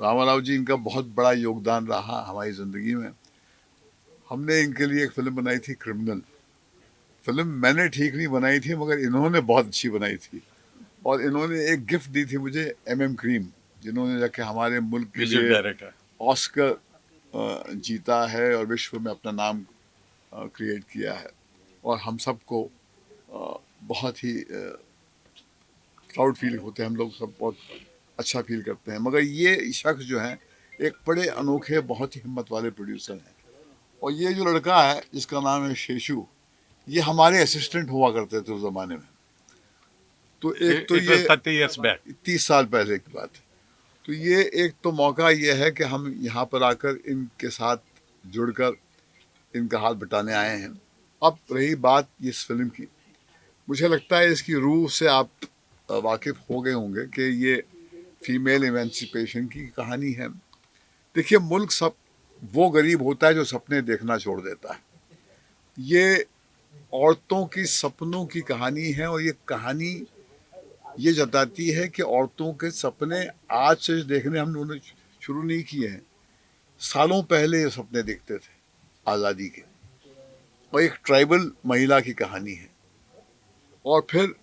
रामाराव जी, इनका बहुत बड़ा योगदान रहा हमारी ज़िंदगी में। हमने इनके लिए एक फिल्म बनाई थी, क्रिमिनल। फिल्म मैंने ठीक नहीं बनाई थी, मगर इन्होंने बहुत अच्छी बनाई थी। और इन्होंने एक गिफ्ट दी थी मुझे, क्रीम, जिन्होंने जाके हमारे मुल्क के म्यूजिक लिए डायरेक्टर। ऑस्कर जीता है और विश्व में अपना नाम क्रिएट किया है। और हम सबको बहुत ही प्राउड फील होते हैं, हम लोग सब बहुत अच्छा फील करते हैं। मगर ये शख्स जो हैं, एक बड़े अनोखे, बहुत ही हिम्मत वाले प्रोड्यूसर हैं। और ये जो लड़का है जिसका नाम है शेषु, ये हमारे असिस्टेंट हुआ करते थे उस ज़माने में। तो एक तो इट ये वाज 30 इयर्स बैक। 30 साल पहले की बात है। तो ये एक तो मौका ये है कि हम यहाँ पर आकर इनके साथ जुड़कर इनका हाथ बटाने आए हैं। अब रही बात इस फिल्म की, मुझे लगता है इसकी रूह से आप वाकिफ हो गए होंगे कि ये फीमेल इमेंसिपेशन की कहानी है। देखिए, मुल्क सब वो गरीब होता है जो सपने देखना छोड़ देता है। ये औरतों की सपनों की कहानी है, और ये कहानी ये जताती है कि औरतों के सपने आज से देखने हम लोगों ने शुरू नहीं किए हैं। सालों पहले ये सपने देखते थे आज़ादी के। और एक ट्राइबल महिला की कहानी है। और फिर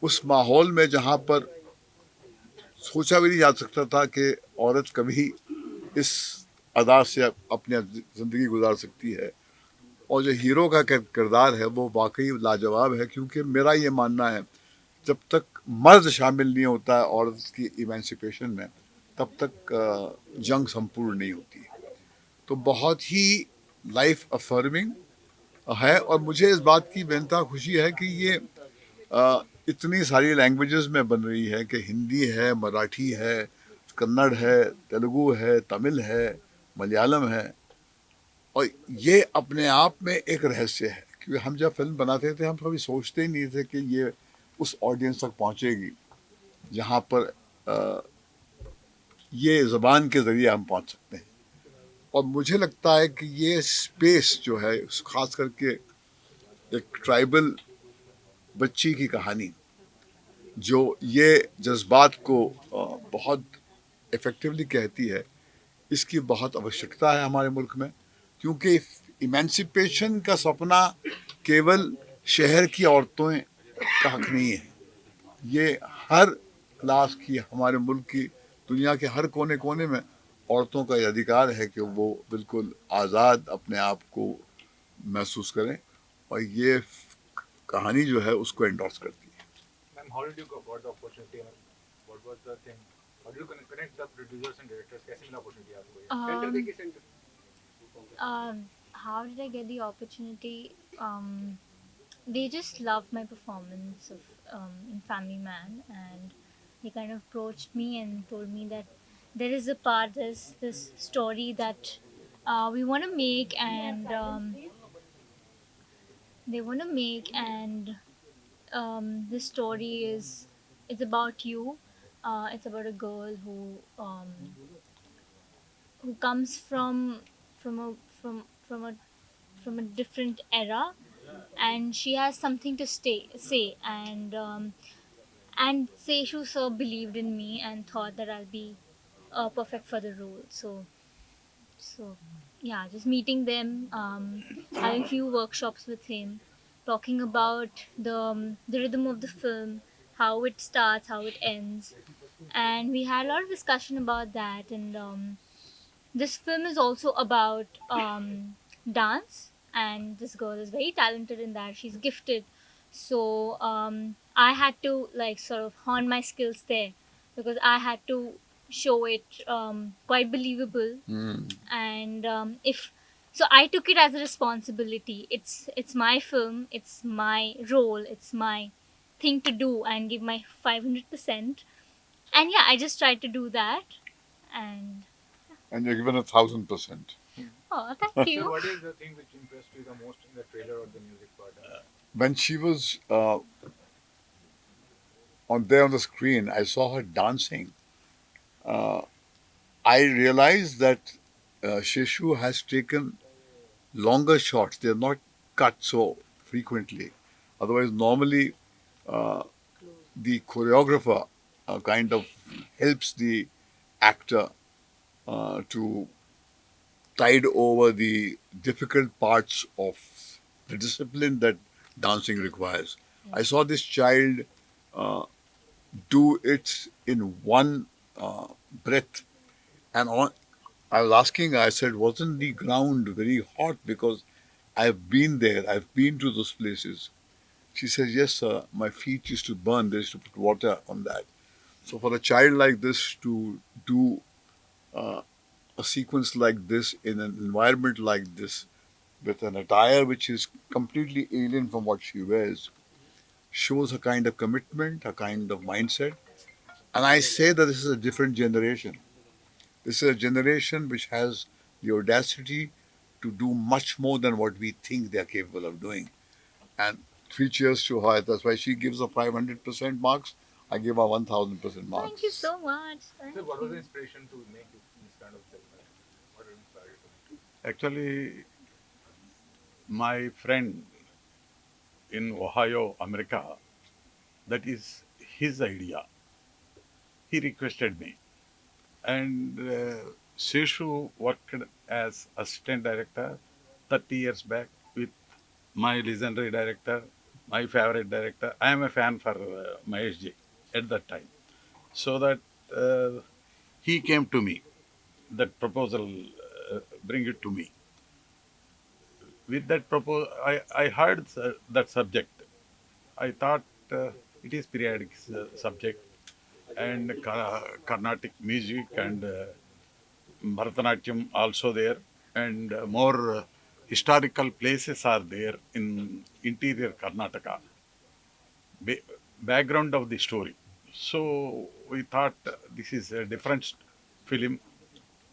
उस माहौल में जहाँ पर सोचा भी नहीं जा सकता था कि औरत कभी इस अदा से अपनी ज़िंदगी गुजार सकती है। और जो हीरो का किरदार है वो वाकई लाजवाब है, क्योंकि मेरा ये मानना है, जब तक मर्द शामिल नहीं होता है औरत की इमेंसिपेशन में, तब तक जंग संपूर्ण नहीं होती है। तो बहुत ही लाइफ अफर्मिंग है। और मुझे इस बात की बेनता खुशी है कि ये इतनी सारी लैंग्वेजेस में बन रही है, कि हिंदी है, मराठी है, कन्नड़ है, तेलुगु है, तमिल है, मलयालम है। और ये अपने आप में एक रहस्य है, क्योंकि हम जब फिल्म बनाते थे, हम कभी सोचते ही नहीं थे कि ये उस ऑडियंस तक पहुंचेगी जहाँ पर ये ज़बान के ज़रिए हम पहुंच सकते हैं। और मुझे लगता है कि ये स्पेस जो है, ख़ास करके एक ट्राइबल बच्ची की कहानी, जो ये जज्बात को बहुत इफ़ेक्टिवली कहती है, इसकी बहुत आवश्यकता है हमारे मुल्क में। क्योंकि इमेंसिपेशन का सपना केवल शहर की औरतों का हक नहीं है। ये हर क्लास की, हमारे मुल्क की, दुनिया के हर कोने कोने में औरतों का ये अधिकार है कि वो बिल्कुल आज़ाद अपने आप को महसूस करें। और ये कहानी जो है उसको एंडोर्स करती है। Ma'am, how did you got the opportunity? What was the thing? How did you connect the producers and directors? कैसे मिला opportunity आपको ये? Center देखिए center. How did I get the opportunity? They just loved my performance of in Family Man, and they kind of approached me and told me that there is a part, there's this story that we want to make, and they want to make, and this story is it's about you. It's about a girl who comes from a from a from a different era, and she has something to say, and Seishu sir believed in me and thought that I'll be perfect for the role. So yeah, just meeting them, having few workshops with him, talking about the rhythm of the film, how it starts, how it ends, and we had a lot of discussion about that. And this film is also about dance, and this girl is very talented in that. She's gifted, so I had to like sort of hone my skills there, because I had to show it quite believable. And if so, I took it as a responsibility. It's my film, it's my role, it's my thing to do and give my 500%. And yeah, I just tried to do that. And And you're given 1,000%. oh, thank Sir, you. what is the thing which impressed you the most in the trailer or the music part? When she was on there on the screen, I saw her dancing. I realized that Shishu has taken longer shots. They're not cut so frequently. Otherwise, normally the choreographer kind of helps the actor to tide over the difficult parts of the discipline that dancing requires. I Yes. saw this child uh, do it in one breath, and I was asking. I said, "Wasn't the ground very hot?" Because I've been there. I've been to those places. She says, "Yes, sir. My feet used to burn. They used to put water on that." So for a child like this to do uh, a sequence like this in an environment like this with an attire which is completely alien from what she wears shows a kind of commitment, a kind of mindset. And I say that this is a different generation. This is a generation which has the audacity to do much more than what we think they are capable of doing. And three cheers to her. That's why she gives a 500% marks. I give her 1000% Thank you marks. so much. So, Thank what was the you. inspiration to make this kind of film? What inspired you to make it? Actually, my friend in Ohio, America, that is his idea. He requested me. And Seshu worked as assistant director 30 years back with my legendary director, my favorite director. I am a fan for Mahesh Ji at that time. So that uh, he came to me, that proposal, bring it to me. With that proposal, I heard that subject. I thought it is periodic subject and Carnatic music and Bharatanatyam also there, and more historical places are there in interior Karnataka. Ba- Background of the story. So we thought this is a different film.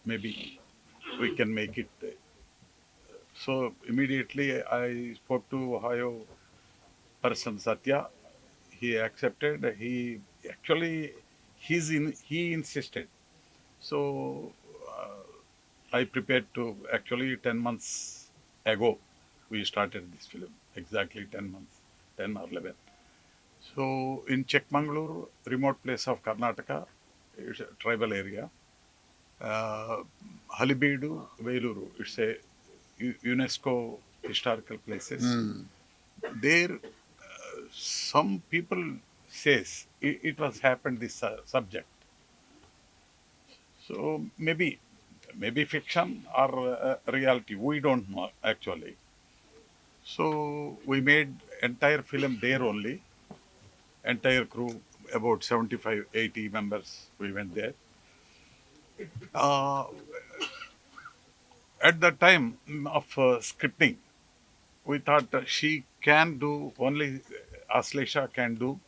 Maybe we can make it. So immediately I spoke to Ohio person Satya. He accepted. He actually he insisted. So I prepared to actually 10 months ago. We started this film exactly 10 months, 10 or 11. So in Chekmangaluru, remote place of Karnataka, it's a tribal area. Uh, Halibedu, Veluru, it's a UNESCO historical places. There, some people says it was happened this subject. So maybe fiction or reality. We don't know actually. So we made entire film there only. Entire crew, about 75, 80 members. We went there. Uh, at the time of scripting, we thought she can do only Aslesha can do.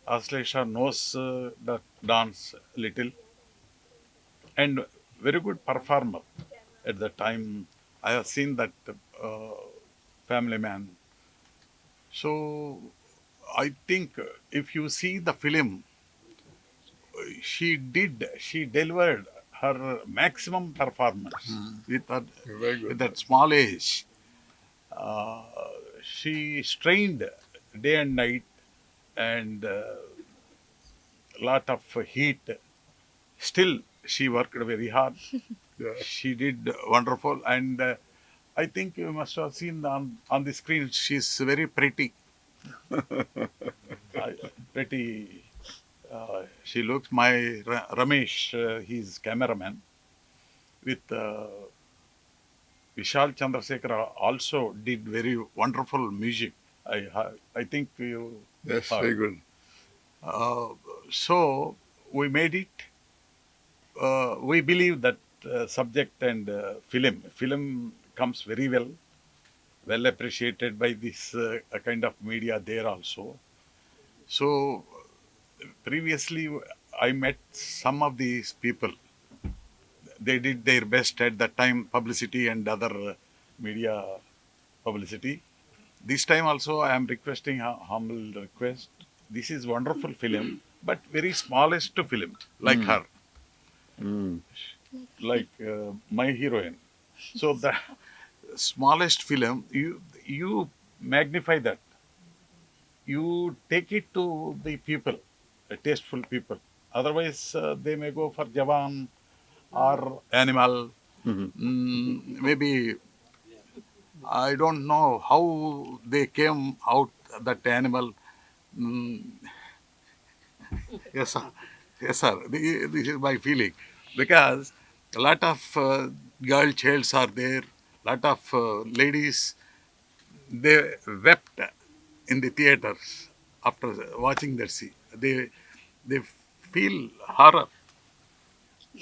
Aslesha knows the dance little and very good performer. At the time, I have seen that uh, Family Man. So I think if you see the film, she delivered her maximum performance Very with good. that small age. Uh, she strained day and night and lot of heat. Still, she worked very hard. Yeah. She did wonderful, and I think you must have seen on the screen. She's very pretty. Uh, Pretty. She looks. My Ramesh, his cameraman, with Vishal Chandrasekhar also did very wonderful music. I think you Yes, heard. very good. Uh, so we made it. We believe that subject and film comes very well appreciated by this kind of media there also. So previously I met some of these people. They did their best at that time, publicity and other media publicity. This time also I am requesting a humble request. This is wonderful film, but very smallest film, like her, like my heroine. So the smallest film, you magnify that, you take it to the people, tasteful people. Otherwise, they may go for Jawan or animal. Maybe I don't know how they came out that animal. Mm, yes, sir. Yes, sir. This is my feeling because a lot of girl childs are there. Lot of ladies they wept in the theaters after watching that scene. They feel horror.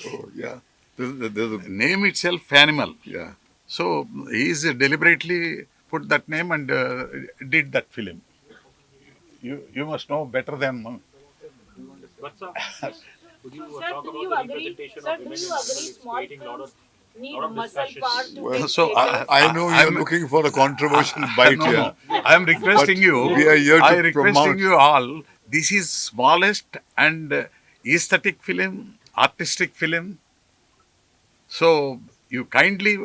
Oh, yeah. There's a, Name itself animal. yeah. So he is deliberately put that name and did that film. You must know better than But sir, could you Sir, talk do about you the agree? representation Sir, of do women you in agree film? It's small creating films need lot of muscle power discussions. to Well, get so. theaters? I know you're I'm looking for a controversial bite no here, no. I am but requesting you. we are here I to requesting promote. you all. This is smallest and aesthetic film, artistic film. So you kindly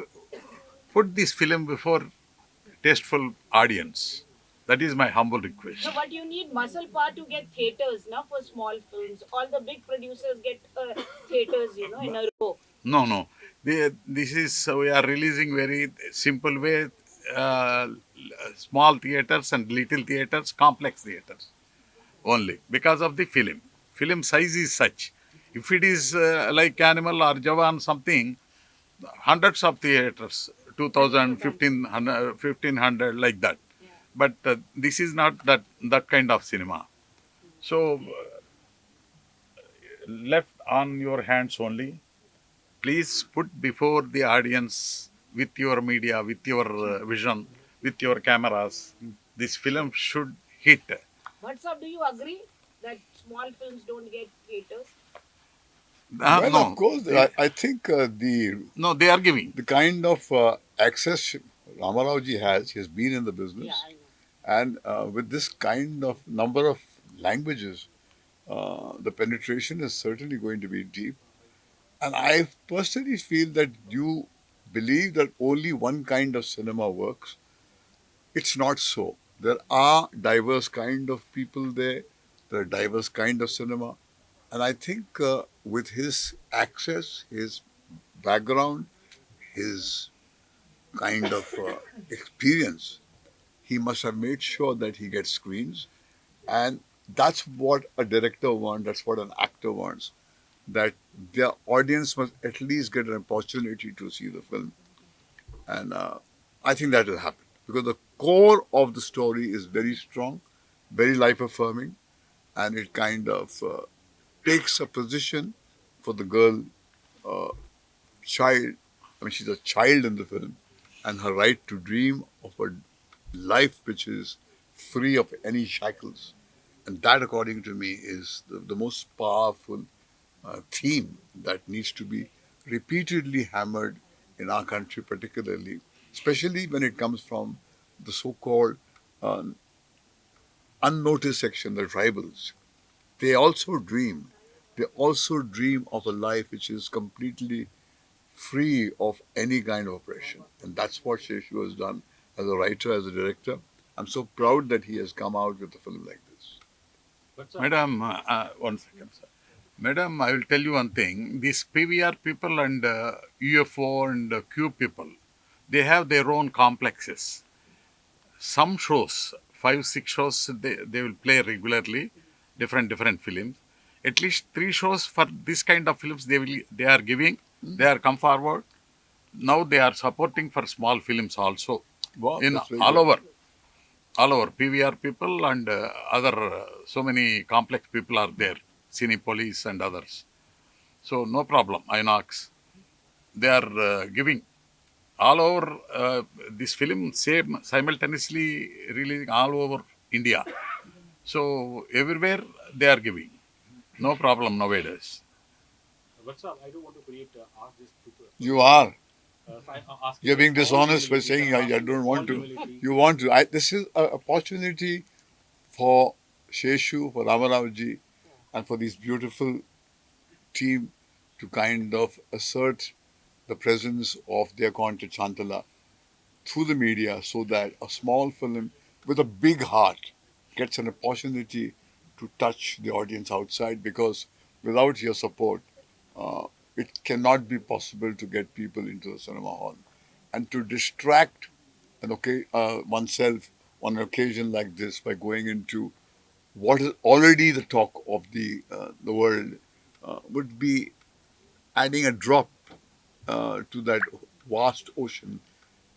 put this film before tasteful audience. That is my humble No, request. but you need muscle power to get theaters, now for small films. All the big producers get theaters, in a row. No, no. This is we are releasing very simple way. Uh, Small theaters and little theaters, complex theaters only because of the film. Film size is such. If it is like Animal or Jawan something, hundreds of theaters, 2000, 1500 like that. But this is not that kind of cinema. So left on your hands only. Please put before the audience with your media, with your vision, with your cameras. This film should hit. But sir, do you agree that small films don't get theaters? Well, of No, course, I think no, they are giving. the kind of access Ramarauji has, he has been in the Yeah, business, I know. and with this kind of number of languages, the penetration is certainly going to be deep. And I personally feel that you believe that only one kind of cinema works. It's not so. There are diverse kind of people there. There are diverse kind of cinema, and I think with his access, his background, his kind of experience, he must have made sure that he gets screens, and that's what a director wants. That's what an actor wants. That their audience must at least get an opportunity to see the film, and I think that will happen because the core of the story is very strong, very life affirming, and it kind of takes a position for the girl, uh, child. I mean, she's a child in the film, and her right to dream of a life which is free of any shackles. And that, according to me, is the most powerful theme that needs to be repeatedly hammered in our country, particularly, especially when it comes from the so called uh, unnoticed section, the tribals. They also dream. They also dream of a life which is completely free of any kind of oppression. And that's what Sheshu has done as a writer, as a director. I'm so proud that he has come out with a film like this. But sir, Madam, 1 second, sir. Madam, I will tell you one thing. These PVR people and UFO and Q people, they have their own complexes. Some shows, 5, 6 shows, they will play regularly, different films. At least 3 shows for this kind of films they are giving. They are come forward. Now they are supporting for small films also Wow, in that's very all good. over PVR people and other so many complex people are there, Cine Police and others. So no problem, Inox. They are giving all over this film same simultaneously releasing all over India. So everywhere they are giving. No problem nowadays. I do want to ask this You question. are. So I ask you You're with being all dishonest by humility, sir. saying I'm I asking you don't with all want to. humility. You want to. This is an opportunity for Sheshu, for Ramarauji, and for this beautiful team to kind of assert the presence of their content Shantala through the media so that a small film with a big heart gets an opportunity to touch the audience outside because without your support, uh, it cannot be possible to get people into the cinema hall. And to distract oneself on an occasion like this by going into what is already the talk of the world would be adding a drop to that vast ocean,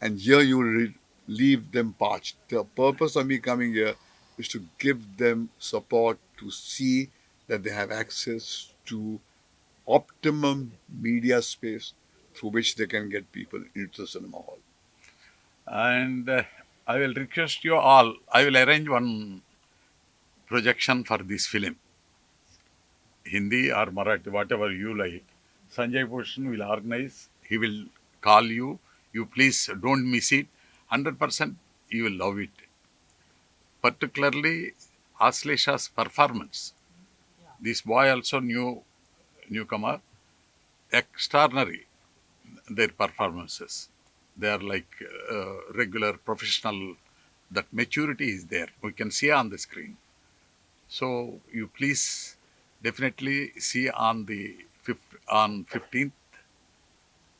and here you leave them parched. The purpose of me coming here is to give them support to see that they have access to optimum media space through which they can get people into the cinema hall. And I will request you all, I will arrange one projection for this film, Hindi or Marathi, whatever you like. Sanjay Bhushan will organize, he will call you. You please don't miss it. 100% you will love it. Particularly Aslesha's performance. This boy also newcomer, extraordinary their performances. They are like regular professional. That maturity is there. We can see on the screen. So you please definitely see on the on 15th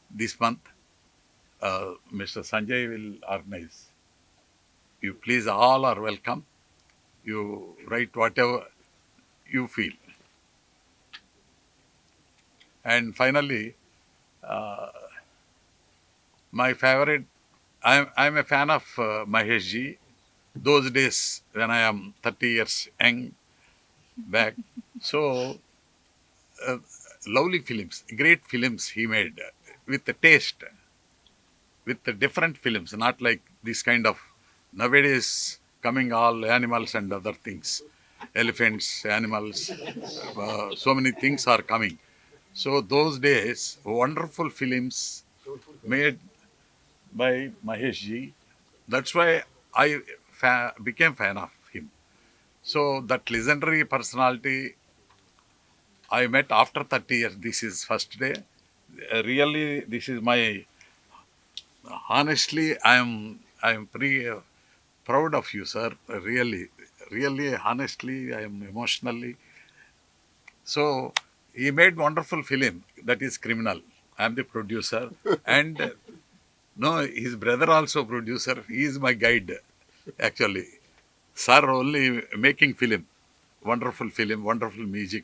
this month. Mr. Sanjay will organize. You please all are welcome. You write whatever you feel. And finally, my favorite. I'm a fan of Mahesh Ji. Those days when I am 30 years young back. So lovely films, great films he made with the taste, with the different films, not like this kind of nowadays coming all animals and other things, elephants, animals, so many things are coming. So those days, wonderful films made by Mahesh Ji. That's why I became fan of him. So that legendary personality I met after 30 years. This is first day. Really, this is my honestly. I am pretty proud of you, sir. Really, really, honestly, I am emotionally. So he made wonderful film that is Criminal. I am the producer, and no, his brother also producer. He is my guide, actually. Sir only making film, wonderful music.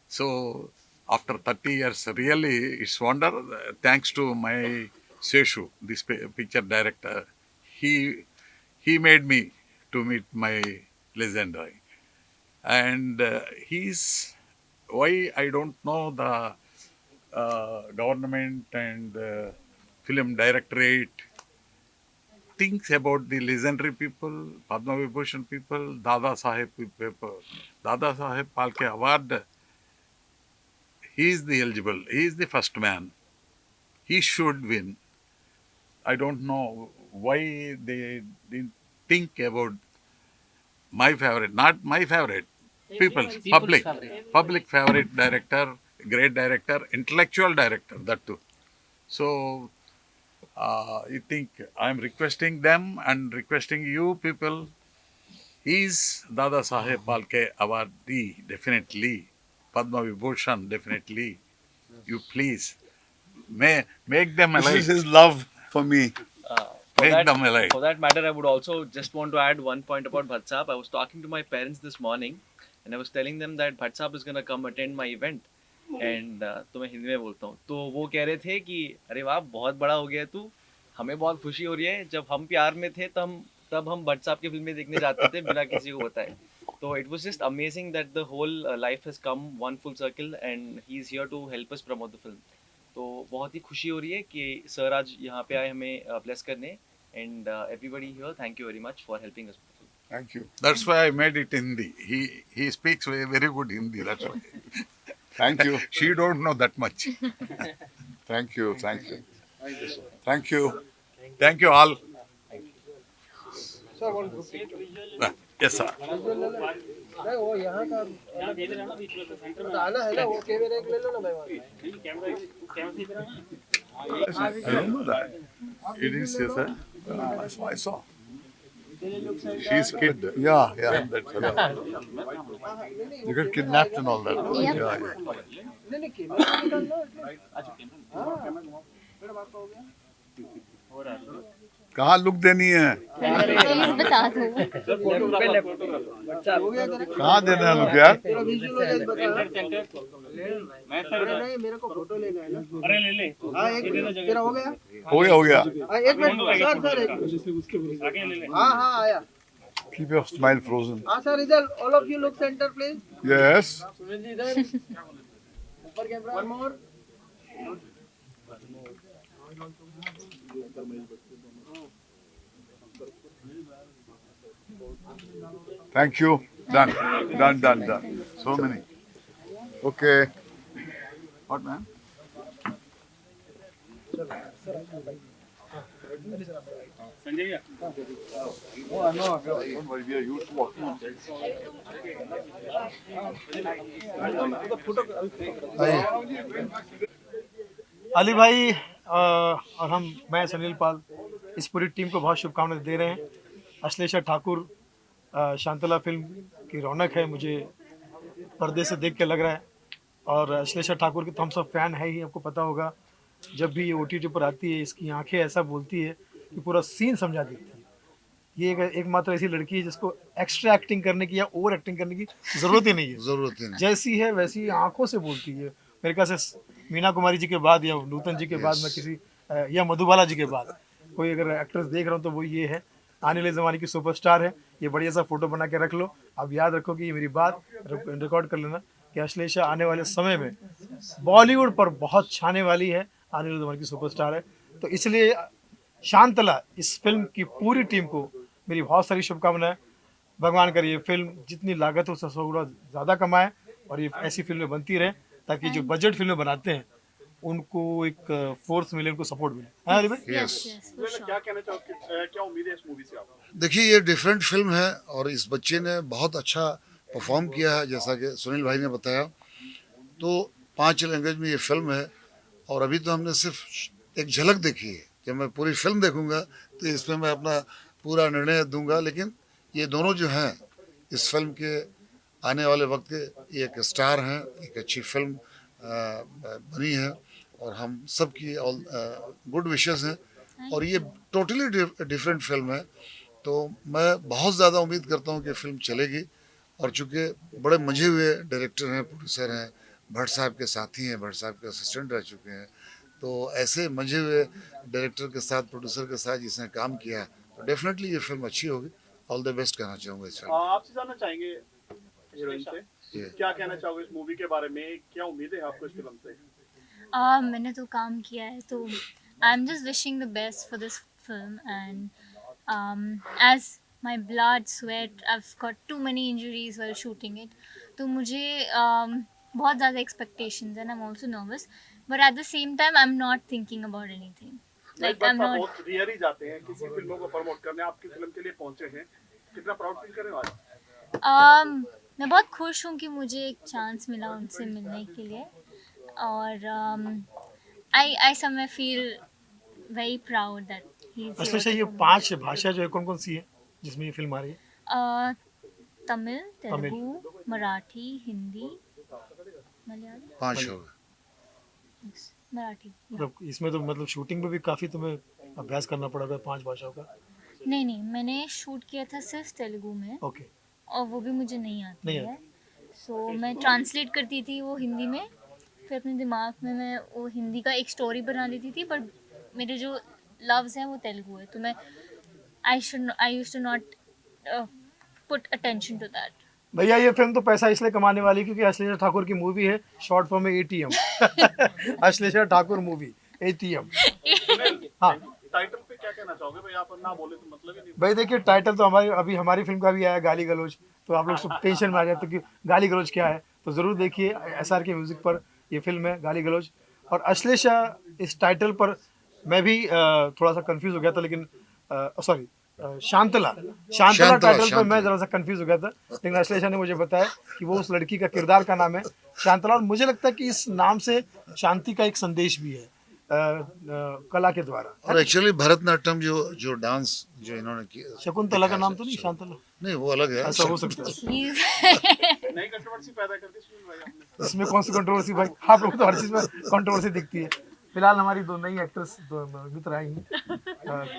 So after 30 years, really, it's wonder. Thanks to my Seshu, this picture director, he he made me to meet my legend, and he's why I don't know the government and film directorate thinks about the legendary people, Padma Vibhushan people, Dada Saheb people, Dada Saheb Palke Award. He is the eligible. He is the first man. He should win. I don't know why they didn't think about my favorite, not my favorite, people's public, public favorite director, great director, intellectual director, that too. So I think I'm requesting them and requesting you people. He's Dada Saheb Palke awardee, definitely. Padma Vibhushan, definitely. You please make them This is alike. his love for me. For Make that, them alike. for that matter, I would also just want to add one point about Bhatt Saab. I was talking to my parents this morning, and I was telling them that Bhatt Saab is gonna come attend my event. And तो मैं हिंदी में बोलता हूँ, तो वो कह रहे थे कि अरे वाह बहुत बड़ा हो गया है तू, हमें बहुत खुशी हो रही है, जब हम प्यार में थे तब हम भट्ट साहब की फिल्में देखने जाते थे बिना किसी को बताए. तो it was just amazing that the whole life has come one full circle and he is here to help us promote the film. तो बहुत ही खुशी हो रही है कि सर आज यहाँ पे आए हमें ब्लेस करने. And everybody here, thank you very much for helping us. Thank you. That's why I made it Hindi. He speaks very good Hindi. That's why. Thank you. She don't know that much. Thank you. Thank you. Thank you. Thank you all. Yes, sir. वो यहाँ का आना है ना, वो कैमरे ले लो ना भाई वहाँ. I don't know that. It is, yes, sir. I saw. She's kid. Yeah, yeah. That's yeah. You get kidnapped and all that. Yep. Yeah, yeah. नहीं कैमरा निकालना मेरा बात हो गया कहाँ लुक देनी है? प्लीज बता दो। हो गया तेरा कहाँ देना है लुक यार? तेरा विजुअलाइज बता अरे नहीं मेरे को फोटो लेना है ना अरे ले हाँ एक तेरा हो गया हो गया। हाँ एक मिनट सर एक हाँ हाँ आया Keep your smile frozen. हाँ सर इधर all of you look centre please Yes. Sunil ji इधर ऊपर camera one more Thank you. Done. Done. So many. Okay. What man? Oh, no, don't worry. We are used to walking on sets. Ali भाई और मैं सुनील पाल इस पूरी team को बहुत शुभकामनाएं दे रहे हैं। अश्लेषा ठाकुर शांतला फिल्म की रौनक है, मुझे पर्दे से देख के लग रहा है। और अश्लेषा ठाकुर के तो हम सब फैन है ही, आपको पता होगा। जब भी ये OTT पर आती है इसकी आंखें ऐसा बोलती है कि पूरा सीन समझा देती है। ये एकमात्र ऐसी लड़की है जिसको एक्स्ट्रा एक्टिंग करने की या ओवर एक्टिंग करने की ज़रूरत ही नहीं है। जरूरत ही नहीं। जैसी है वैसी आंखों से बोलती है। मेरे ख्याल से मीना कुमारी जी के बाद या नूतन जी के बाद में किसी या मधुबाला जी के बाद कोई अगर एक्ट्रेस देख रहा हूँ तो वो ये है। आने वाले ज़माने की सुपरस्टार है। ये बढ़िया सा फोटो बना के रख लो। अब याद रखो कि ये मेरी बात रिकॉर्ड कर लेना कि अश्लेषा आने वाले समय में बॉलीवुड पर बहुत छाने वाली है, आने वाले ज़माने की सुपरस्टार है। तो इसलिए शांतला इस फिल्म की पूरी टीम को मेरी बहुत सारी शुभकामनाएं। भगवान करे ये फिल्म जितनी लागत हो उससे 100 गुना ज़्यादा कमाए और ये ऐसी फिल्में बनती रहे ताकि जो बजट फिल्में बनाते हैं उनको एक फोर्स मिले, उनको सपोर्ट मिले। हाँ अली भाई? Yes. क्या कहना चाहोगे, क्या उम्मीद है इस मूवी से आपको? देखिए ये डिफरेंट फिल्म है और इस बच्चे ने बहुत अच्छा परफॉर्म किया है, जैसा कि सुनील भाई ने बताया। तो 5 लैंग्वेज में ये फिल्म है और अभी तो हमने सिर्फ एक झलक देखी है। जब मैं पूरी फिल्म देखूंगा तो इसमें मैं अपना पूरा निर्णय दूंगा। लेकिन ये दोनों जो हैं इस फिल्म के आने वाले वक्त के एक स्टार हैं, एक अच्छी फिल्म बनी है और हम सब की गुड विशेस हैं और ये टोटली डिफरेंट फिल्म है। तो मैं बहुत ज़्यादा उम्मीद करता हूँ कि फिल्म चलेगी और चूँकि बड़े मजे हुए डायरेक्टर हैं, प्रोड्यूसर हैं, भट्ट साहब के साथी हैं, भट्ट साहब के असिस्टेंट रह चुके हैं। तो ऐसे मजे हुए डायरेक्टर के साथ, प्रोड्यूसर के साथ जिसने काम किया तो डेफिनेटली ये फिल्म अच्छी होगी। ऑल द बेस्ट कहना चाहूँगा इस फिल्म। आपसे जानना चाहेंगे हीरोइन से, क्या कहना चाहोगे इस मूवी के बारे में, क्या उम्मीद है आपको इस फिल्म से? मैंने तो काम किया है तो I am just wishing the best for this film and as my blood sweat I have got too many injuries while shooting it. तो मुझे बहुत ज़्यादा expectations and I am also nervous but at the same time I am not thinking about anything. Like I am not. बहुत rare ही जाते हैं किसी फिल्मों को प्रमोट करने, आपकी फिल्म के लिए पहुंचे हैं, कितना प्राउड फील कर रहे हो आज? मैं बहुत खुश हूँ कि मुझे एक चांस मिला उनसे मिलने के लिए और I somewhere feel very proud that he is. Ashlesha ये 5 भाषा जो है कौन कौन सी है जिसमें ये फिल्म आ रही है? तमिल, तेलुगु, मराठी, हिंदी, मलयालम। 5 हो गए। मराठी। मतलब इसमें तो मतलब शूटिंग में भी काफ़ी तुम्हें अभ्यास करना पड़ा था 5 भाषाओं का। नहीं मैंने शूट किया था सिर्फ तेलुगु में। ओके। और वो भी मुझे नहीं आती नहीं है। सो मैं ट्रांसलेट करती थी वो हिंदी में, फिर अपने दिमाग में मैं वो हिंदी का एक स्टोरी बना लेती थी पर मेरे जो लव्स हैं वो तेलुगु है तो मैं I used to not put attention to that. भैया ये फिल्म तो पैसा इसलिए कमाने वाली क्योंकि अश्लेषा ठाकुर की मूवी है, शॉर्ट फॉर्म में ATM। Ashlesha Thakur movie ATM। हाँ टाइटल पे क्या कहना चाहोगे भाई? आप ना बोले तो मतलब ही नहीं। भाई देखिए टाइटल तो हमारी फिल्म का भी आया गाली गलौज, तो आप लोग सब टेंशन में आ जाते कि गाली गलौज क्या है। तो ज़रूर देखिए SR के म्यूज़िक पर ये फिल्म है गाली गलौज। और अश्लेषा इस टाइटल पर मैं भी थोड़ा सा कंफ्यूज हो गया था, लेकिन सॉरी शांतला टाइटल पर मैं ज़रा सा कंफ्यूज हो गया था, लेकिन अश्लेषा ने मुझे बताया कि वो उस लड़की का किरदार का नाम है शांतला। और मुझे लगता है कि इस नाम से शांति का एक संदेश भी है कला के द्वारा। और एक्चुअली भरतनाट्यम जो जो डांस जो इन्होंने किया, शकुंतला का नाम तो नहीं, शांतला? नहीं वो अलग है। ऐसा हो सकता है। Please. नई कंट्रोवर्सी पैदा कर दी सुनील भाई आपने। इसमें कौन सी कंट्रोवर्सी भाई? आप लोग तो हर चीज में कंट्रोवर्सी दिखती है। फिलहाल हमारी दो नई एक्ट्रेस मित्र आई हैं।